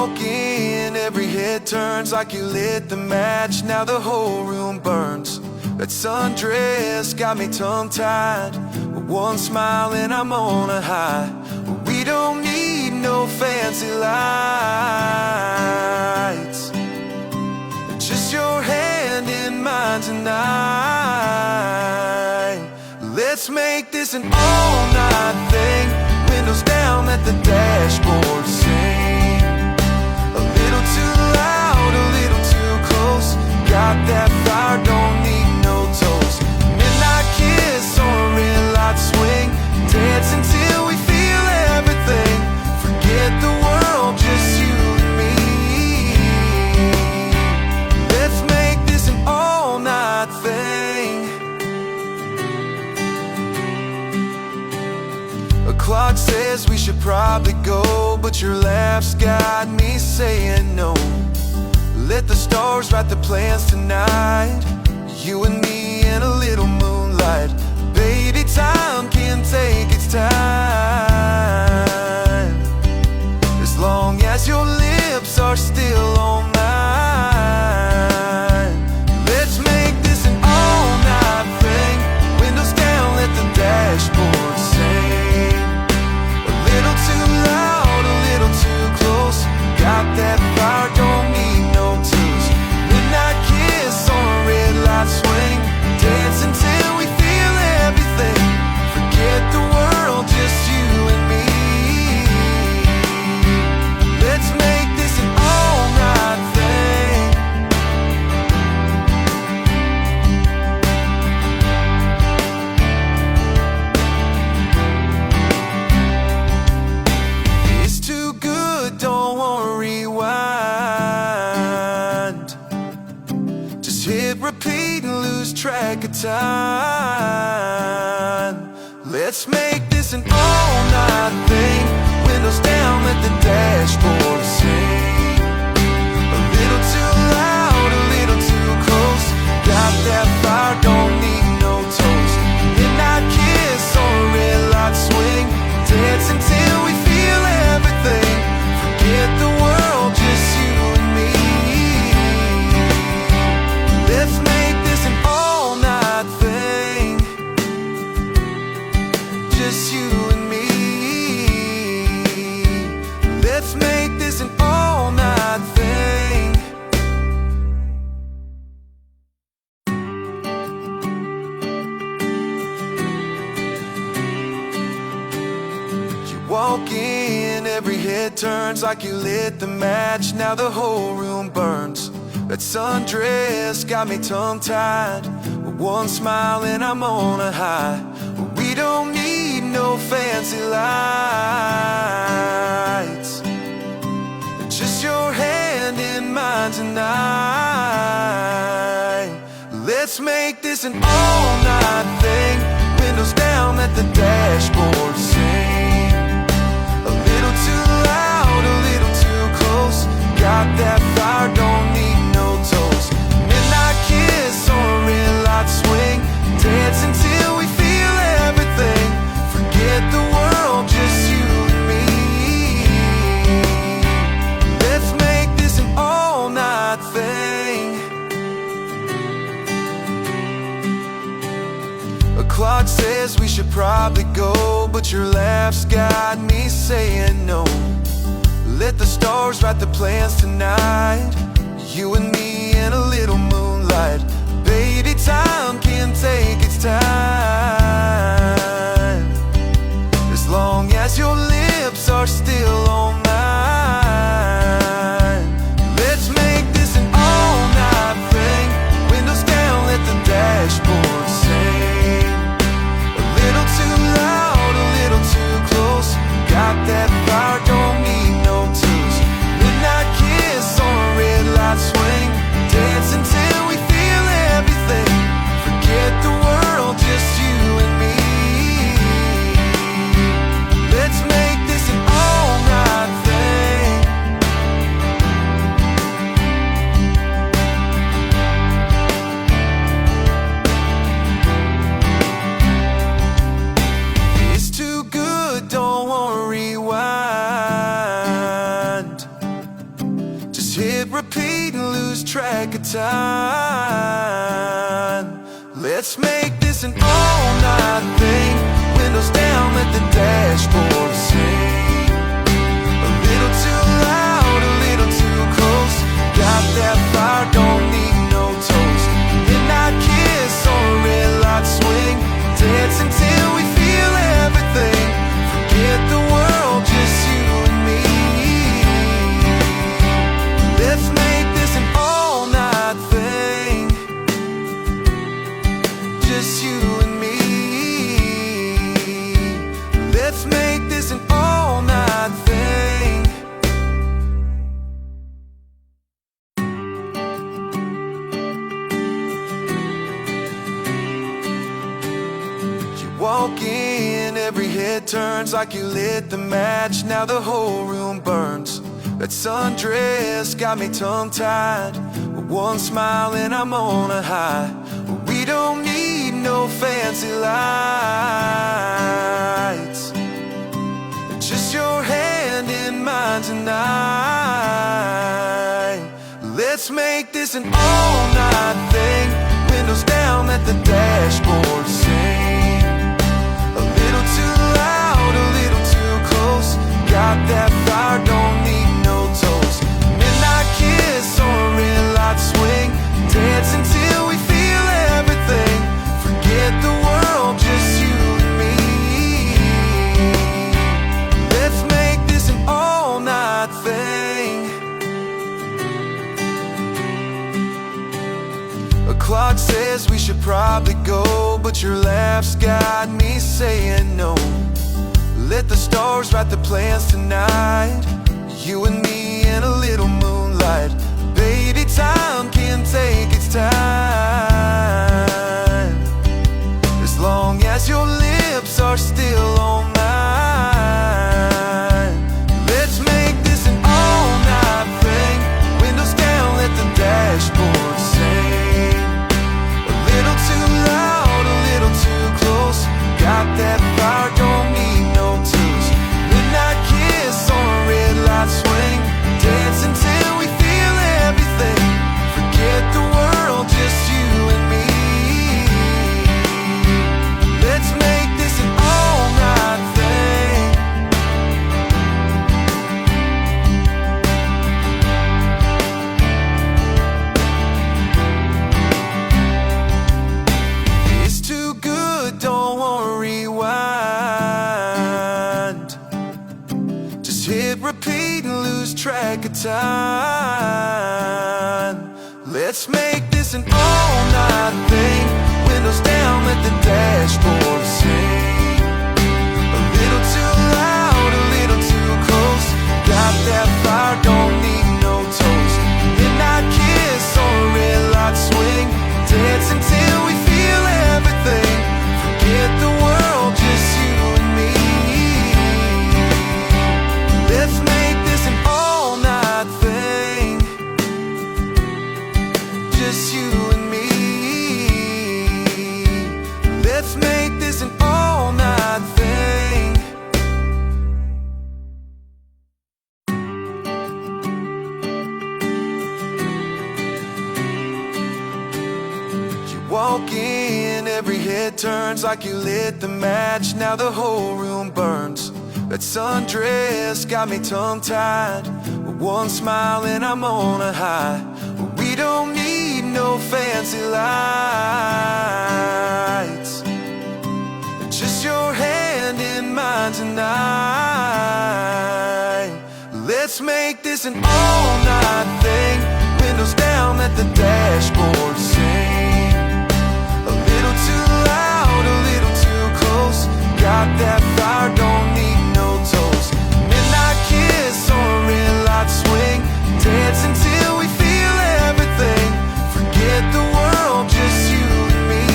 walk in, every head turns like you lit the match. Now the whole room burns. That sundress got me tongue-tied. One smile and I'm on a high. We don't need no fancy lights, just your hand in mine tonight. Let's make this an all-night thing. Windows down, let the dashboard sing. A little too loud, a little too close. Got that fire, don't need no toast. Midnight kiss on a red light swing. Dance until we feel everything. Forget the world, just you and me. Let's make this an all-night thing. A clock says we should probably go, but your laugh's got me saying no. Let the stars write the plans tonight. You and me in a little moonlight. Baby, time can take its time, as long as your lips are still on mine. Let's make this an all-night thing. Windows down, let the dashboard sing. A little too loud, a little too close. Got that fire, don't need no tools. Midnight kiss on a red light swing. Dance until we feel everything. Forget the world, just you and me. Let's make this an all-night thing. It's too good, don't wanna rewind. Just hit repeat and lose track of time. Let's make this an all-night thing. Windows down, let the dashboard sing. A little too loud, a little too close. Got that fire, don't need no toast. Midnight kiss on a red light swing. Dance until we feel everything. Forget the world, just you and me. Let's make this an all-night thing. Just you and me. Let's make this an all-night thing. You walk in, every head turns like you lit the match. Now the whole room burns. That sundress got me tongue-tied. One smile and I'm on a high. We don't need no fancy lights, just your hand in mine tonight. Let's make this an all-night thing. Windows down, let the dashboard sing. A little too loud, a little too close. Got that fire, don't need no toast. Midnight kiss on a red light swing. Dance until we feel everything. Forget the world, just you and me. Let's make this an all-night thing. A clock says we should probably go, but your laugh's got me saying no. Let the stars write the plans tonight. You and me in a little moonlight. Baby, time can take its time, as long as your lips are still on mine. Let's make this an all-night thing. Windows down, let the dashboard sing. A little too loud, a little too close. Got that fire, don't need no tools. Midnight kiss on a red light swing. Dance until we feel everything. Forget the world, just time. Let's make this an all-night thing. Windows down, let the dashboard sing. A little too loud, a little too close. Got that fire, don't need no toast. Midnight kiss on a red light swing. Dance until we feel everything. Forget the world, just you and me. Let's make this an all-night thing. Just you and me. Let's make this an all-night thing. You walk in, every head turns like you lit the match. Now the whole room burns. That sundress got me tongue-tied. With one smile and I'm on a high. We don't need no fancy lights. Just your hand in mine tonight. Let's make this an all-night thing. Windows down, let the dashboard sing. A little too loud, a little too close. Got that fire, don't need no toast. Midnight kiss on a red light swing. Dance until we feel everything. Forget the world, just you and me. Let's make this an all-night thing. A clock says we should probably go, but your laugh's got me saying no. Let the stars write the plans tonight. You and me in a little moonlight. Baby, time can take its time. As long as your lips are still on mine. Let's make this an all-night thing. Windows down, let the dashboard sing. A little too loud, a little too close. Got that fire, don't need no tools. Midnight kiss on a red light swing. Dance until we feel everything. Forget the world, just you and me. Let's make this an all-night thing. It's too good, don't wanna rewind. Just hit repeat and lose track of time. Let's make this an all-night thing. Windows down, let the dashboard sing. A little too loud, a little too close. Got that fire, don't need no toast. Midnight kiss on a red light swing. Dance until we feel everything. Forget the world, just you and me. Let's make this an all-night thing. Just you and me. Let's make this an all-night thing. You walk in, every head turns like you lit the match. Now the whole room burns. That sundress got me tongue-tied. With one smile and I'm on a high. We don't need no fancy lights. Just your hand in mine tonight. Let's make this an all-night thing. Windows down, let the dashboard sing. A little too loud, a little too close. Got that fire, don't need no toast. Midnight kiss on a red light swing. Dance until we feel everything. Forget the world, just you and me.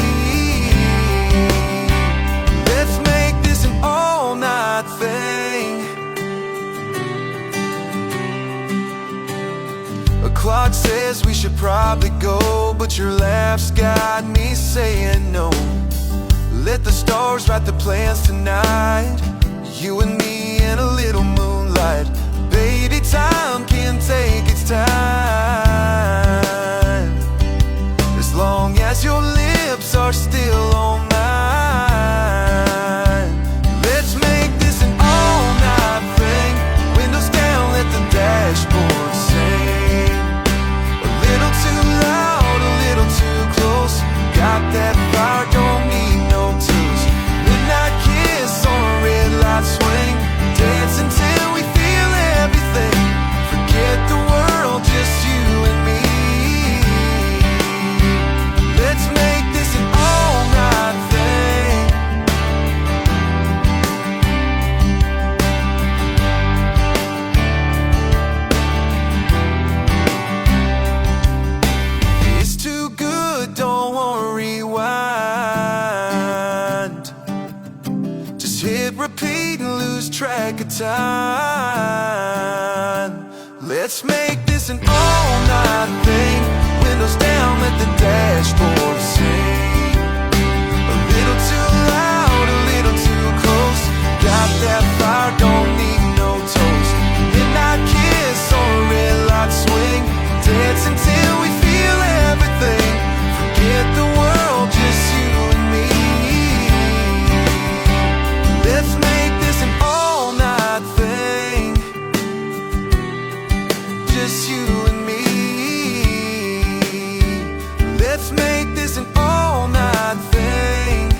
Let's make this an all-night thing. A clock says we should probably go, but your laugh's got me saying no. Let the stars write the plans tonight. You and me in a little moonlight. Baby, time can take its time. hit repeat and lose track of time. Let's make this an all-night thing. Windows down, let the dashboard sing. A little too loud, a little too close. Got that fire, don't need no toast. Midnight kiss on a red light swing. Dance until we feel everything. Forget the world, just you and me. Let's make this an all-night thing. Just you and me. Let's make this an all-night thing.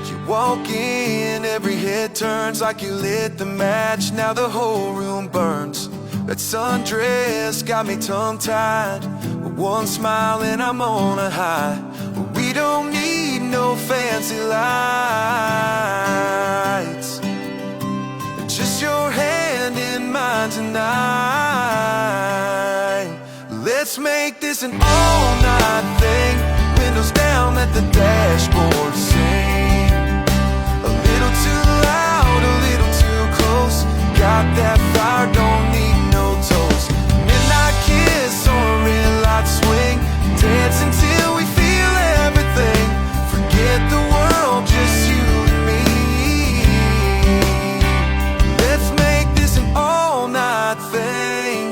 You walk in, every head turns like you lit the match. Now the whole room burns. That sundress got me tongue-tied. With one smile and I'm on a high. We don't need no fancy lights. Just your hand in mine tonight. Let's make this an all-night thing. Windows down, let the dashboard sing. A little too loud, a little too close. Got that fire, don't need no toast. Midnight kiss on a red light swing. Dance until we feel everything. Forget the world, just you and me. Let's make this an all-night thing.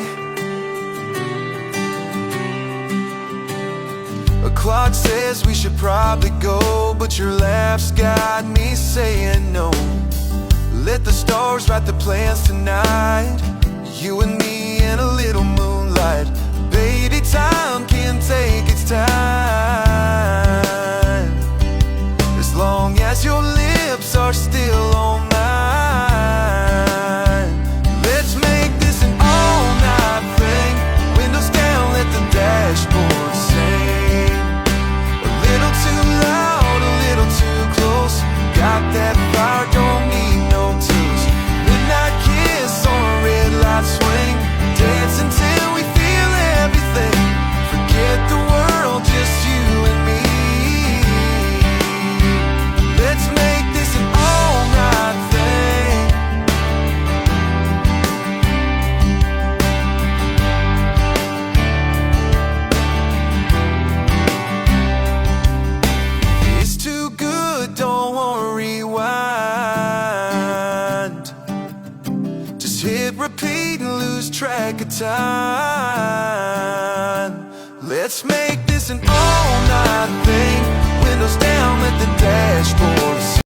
A clock says we should probably go, but your laugh's got me saying no. Let the stars write the plans tonight. You and me in a little moonlight. Baby, time can take its time. As long as your lips are still on mine. Let's make this an all-night thing. Windows down, let the dashboard sing. A little too loud, a little too close. Got that fire, don't need no tools. Midnight kiss on a red light swing. Dance until we feel everything. Forget the world, just you and me. Let's make this an all-night thing. It's too good, don't wanna rewind. Just hit repeat and lose track of time. Let's make this an all-night thing.